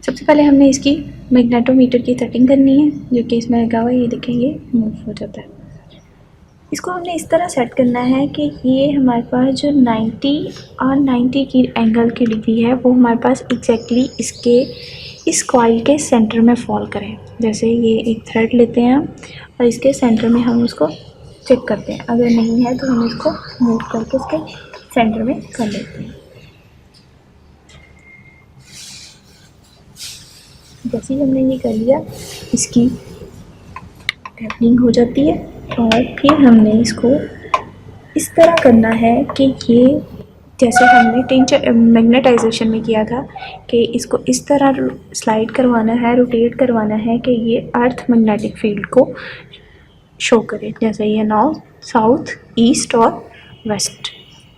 सबसे पहले हमने इसकी मैग्नेटोमीटर की सेटिंग करनी है, जो कि इसमें लगा हुआ है। ये देखें, ये मूव हो जाता है। इसको हमने इस तरह सेट करना है कि ये हमारे पास जो 90 और 90 की एंगल की डिग्री है वो हमारे पास एग्जैक्टली इसके इस कॉइल के सेंटर में फॉल करें। जैसे ये एक थ्रेड लेते हैं हम और इसके सेंटर में हम उसको चेक करते हैं। अगर नहीं है तो हम इसको मूव करके इसके सेंटर में कर लेते हैं। जैसे ही हमने ये कर लिया, इसकी टैपिंग हो जाती है और फिर हमने इसको इस तरह करना है कि ये जैसे हमने मैग्नेटाइजेशन में किया था कि इसको इस तरह स्लाइड करवाना है, रोटेट करवाना है कि ये अर्थ मैग्नेटिक फील्ड को शो करे। जैसे ये नॉर्थ, साउथ, ईस्ट और वेस्ट।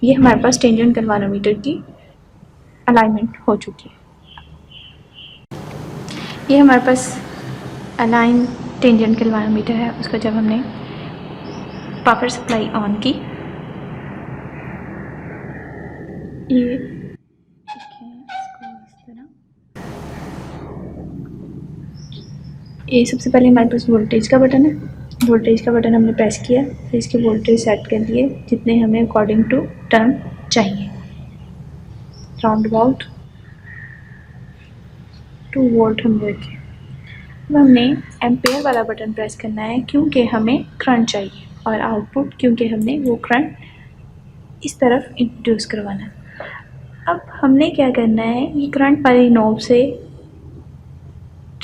ये हमारे पास टेंजेंट गैल्वेनोमीटर की अलाइनमेंट हो चुकी है। ये हमारे पास अलाइन टेंजेंट गैल्वेनोमीटर है। उसको जब हमने पावर सप्लाई ऑन की, ये ये सबसे पहले हमारे पास वोल्टेज का बटन है। वोल्टेज का बटन हमने प्रेस किया, फिर इसके वोल्टेज सेट कर दिए जितने हमें अकॉर्डिंग टू टर्न चाहिए। राउंड अबाउट 2 वोल्ट हमने रखे। अब हमने एम्पेयर वाला बटन प्रेस करना है क्योंकि हमें करंट चाहिए, और आउटपुट क्योंकि हमने वो करंट इस तरफ इंट्रोड्यूस करवाना है। अब हमने क्या करना है, ये करंट वाली नॉब से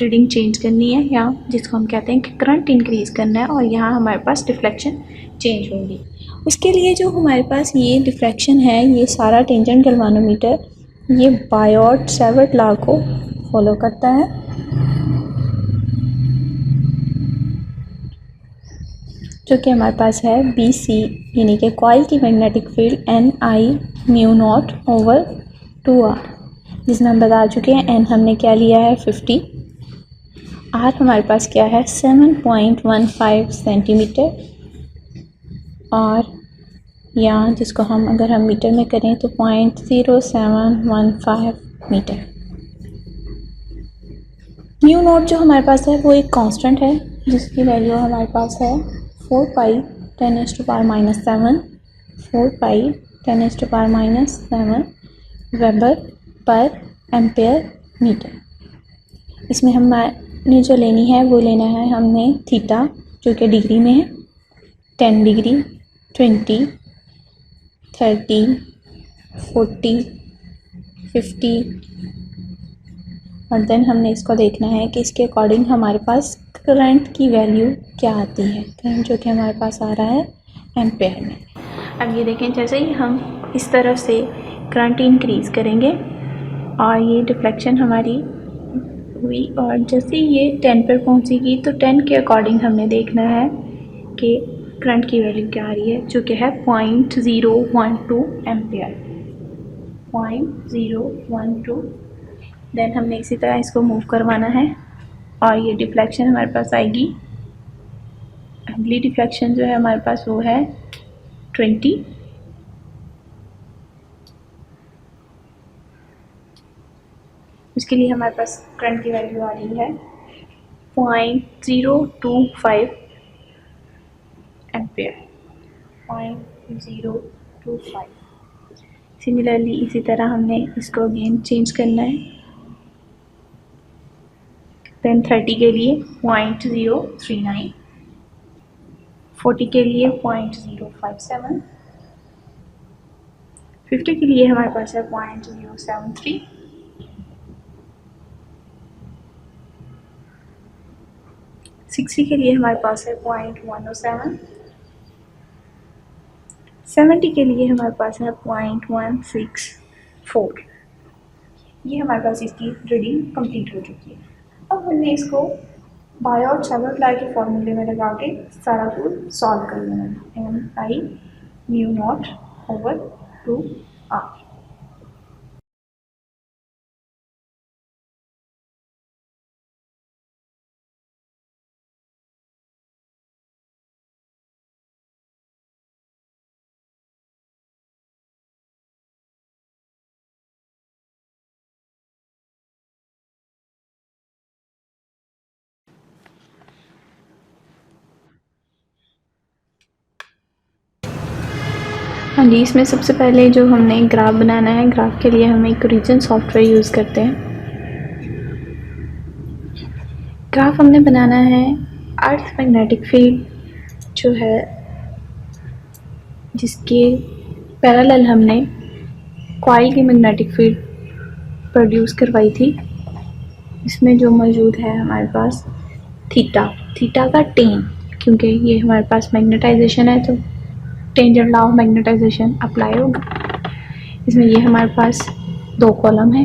रीडिंग चेंज करनी है, या जिसको हम कहते हैं कि करंट इंक्रीज़ करना है, और यहाँ हमारे पास डिफ्लेक्शन चेंज होगी। उसके लिए जो हमारे पास ये डिफ्लेक्शन है, ये सारा टेंजेंट गैल्वेनोमीटर ये बायोट-सैवर्ट लॉ को फॉलो करता है। जो कि हमारे पास है BC, यानी कि कॉइल की मैग्नेटिक फील्ड NI μ0/2R, जिसमें हम बता चुके हैं N हमने क्या लिया है 50, R हमारे पास क्या है 7.15 सेंटीमीटर, और यहाँ जिसको हम अगर हम मीटर में करें तो 0.0715 मीटर। μ0 जो हमारे पास है वो एक कांस्टेंट है, जिसकी वैल्यू हमारे पास है 4 पाई 10⁻⁻7 4 पाई 10⁻⁻7 वेबर पर एम्पेयर मीटर। इसमें हमने जो लेनी है वो लेना है हमने थीटा, जो कि डिग्री में है, 10 डिग्री, 20, 30, 40, 50, और देन हमने इसको देखना है कि इसके अकॉर्डिंग हमारे पास करंट की वैल्यू क्या आती है। करंट जो कि हमारे पास आ रहा है एम्पेयर में। अब ये देखें, जैसे ही हम इस तरफ से करंट इंक्रीज़ करेंगे और ये डिफ्लेक्शन हमारी हुई, और जैसे ही ये 10 पर पहुंचेगी तो 10 के अकॉर्डिंग हमने देखना है कि करंट की वैल्यू क्या आ रही है, जो कि है 0.012 एम्पेयर। 0.012। देन हमने इसी तरह इसको मूव करवाना है और ये डिफ्लेक्शन हमारे पास आएगी। अगली डिफ्लेक्शन जो है हमारे पास वो है 20। उसके लिए हमारे पास करंट की वैल्यू आ रही है 0.025 एम्पेयर। 0.025। सिमिलरली इसी तरह हमने इसको अगेन चेंज करना है। देन 30 के लिए 0.039, 40 के लिए 0.057, 50 के लिए हमारे पास है 0.073, 60 के लिए हमारे पास है 0.107, 70 के लिए हमारे पास है 0.164। ये हमारे पास इसकी रीडिंग कंप्लीट हो चुकी है। अब हमने इसको बायोट-सैवर्ट लॉ के फॉर्मूले में लगा के सारा कुछ सॉल्व कर लेना है। NI μ0/2R। हाँ जी, इसमें सबसे पहले जो हमने ग्राफ बनाना है, ग्राफ के लिए हम एक रीजन सॉफ्टवेयर यूज़ करते हैं। ग्राफ हमने बनाना है अर्थ मैग्नेटिक फील्ड जो है, जिसके पैरेलल हमने कॉइल की मैग्नेटिक फील्ड प्रोड्यूस करवाई थी। इसमें जो मौजूद है हमारे पास थीटा का टेन, क्योंकि ये हमारे पास मैग्नेटाइजेशन है तो tangent law of magnetization apply होगा। इसमें ये हमारे पास दो कॉलम है,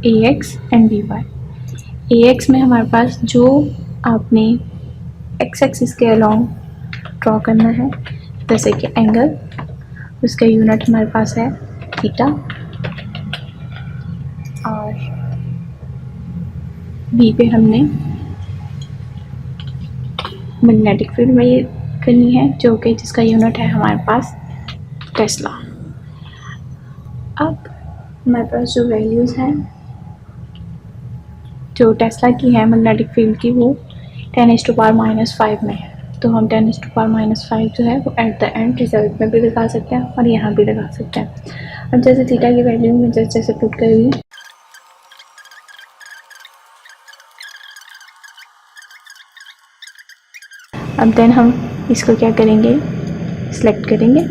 a x and b y. A x में हमारे पास जो आपने एक्स एक्सिस के अलोंग ड्रॉ करना है, जैसे कि एंगल, उसका यूनिट हमारे पास है थीटा, और बी पे हमने मैग्नेटिक फील्ड में ये करनी है, जो कि जिसका यूनिट है हमारे पास टेस्ला। अब हमारे पास जो वैल्यूज़ हैं जो टेस्ला की है मैग्नेटिक फील्ड की, वो 10⁻⁻5 में है। तो हम 10⁻⁻5 जो है वो एट द एंड रिजल्ट में भी लगा सकते हैं और यहाँ भी लगा सकते हैं। अब जैसे थीटा की वैल्यू में जैसे पुट करेंगे, अब देन हम इसको क्या करेंगे, सिलेक्ट करेंगे।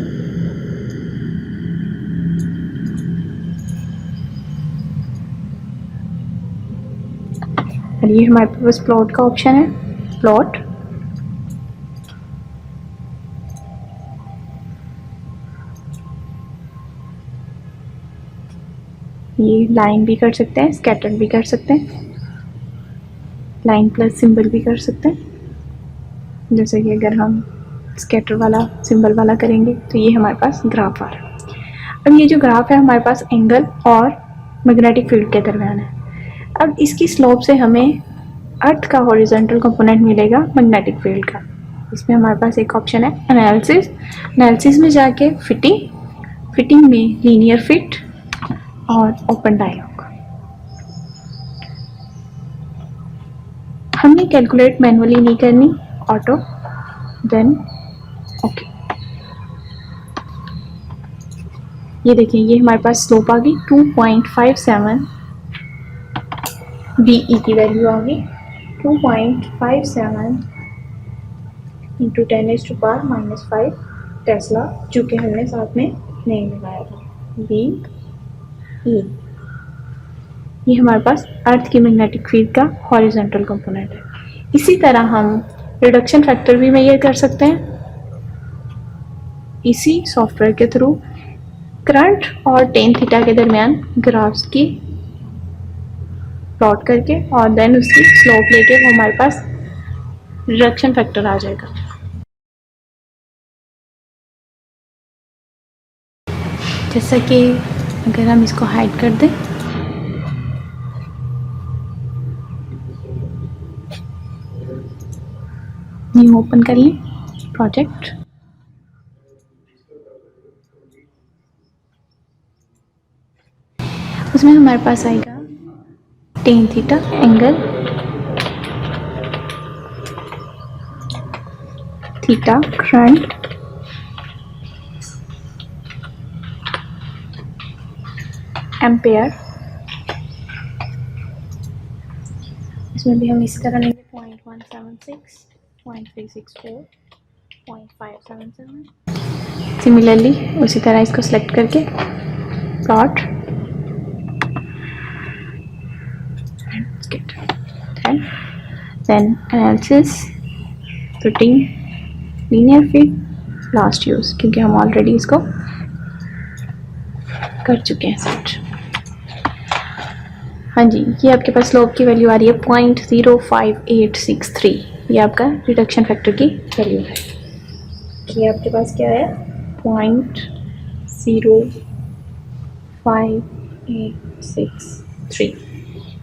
और ये हमारे पास प्लॉट का ऑप्शन है, प्लॉट। ये लाइन भी कर सकते हैं, स्कैटर्ड भी कर सकते हैं, लाइन प्लस सिंबल भी कर सकते हैं। जैसे कि अगर हम स्कैटर वाला सिंबल वाला करेंगे तो ये हमारे पास ग्राफ आ रहा है। अब ये जो ग्राफ है हमारे पास एंगल और मैग्नेटिक फील्ड के दरम्यान है। अब इसकी स्लोप से हमें अर्थ का हॉरिजॉन्टल कंपोनेंट मिलेगा मैग्नेटिक फील्ड का। इसमें हमारे पास एक ऑप्शन है एनालिसिस में जाके फिटिंग में लीनियर फिट और ओपन डायलॉग। हमने कैलकुलेट मैनुअली नहीं करनी, ऑटो, देन ओके। ये देखिए, ये हमारे पास स्लोप आ गई 2.57, बीई की वैल्यू आ गई 2.57 इंटू 10⁻⁻5 टेस्ला, जो कि हमने साथ में नहीं लगाया था, BE। ये हमारे पास अर्थ की मैग्नेटिक फील्ड का हॉरिजॉन्टल कंपोनेंट है। इसी तरह हम रिडक्शन फैक्टर भी मेजर कर सकते हैं इसी सॉफ्टवेयर के थ्रू। करंट और टेन थीटा के दरमियान ग्राफ्स की प्लॉट करके और देन उसकी स्लोप लेके वो हमारे पास रिडक्शन फैक्टर आ जाएगा। जैसा कि अगर हम इसको हाइड कर दें, न्यू ओपन कर लें प्रोजेक्ट, उसमें हमारे पास आएगा tan theta angle, theta current, ampere. इसमें भी हम इस तरह लेंगे 0.176, 0.364, 0.577। सिमिलरली उसी तरह इसको सेलेक्ट करके plot, then analysis, fitting, linear fit, last use, क्योंकि हम ऑलरेडी इसको कर चुके हैं सेट। हाँ जी, ये आपके पास स्लोप की वैल्यू आ रही है 0.05863। ये आपका रिडक्शन फैक्टर की वैल्यू है। ये आपके पास क्या है 0.05863।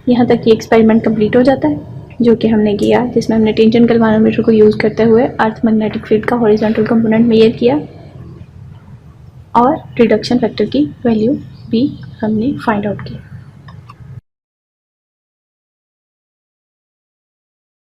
यहाँ तक ये एक्सपेरिमेंट कंप्लीट हो जाता है, जो कि हमने किया, जिसमें हमने टेंजेंट गैल्वेनोमीटर को यूज़ करते हुए अर्थ मैग्नेटिक फील्ड का हॉरिजॉन्टल कंपोनेंट मेजर किया और रिडक्शन फैक्टर की वैल्यू भी हमने फाइंड आउट की।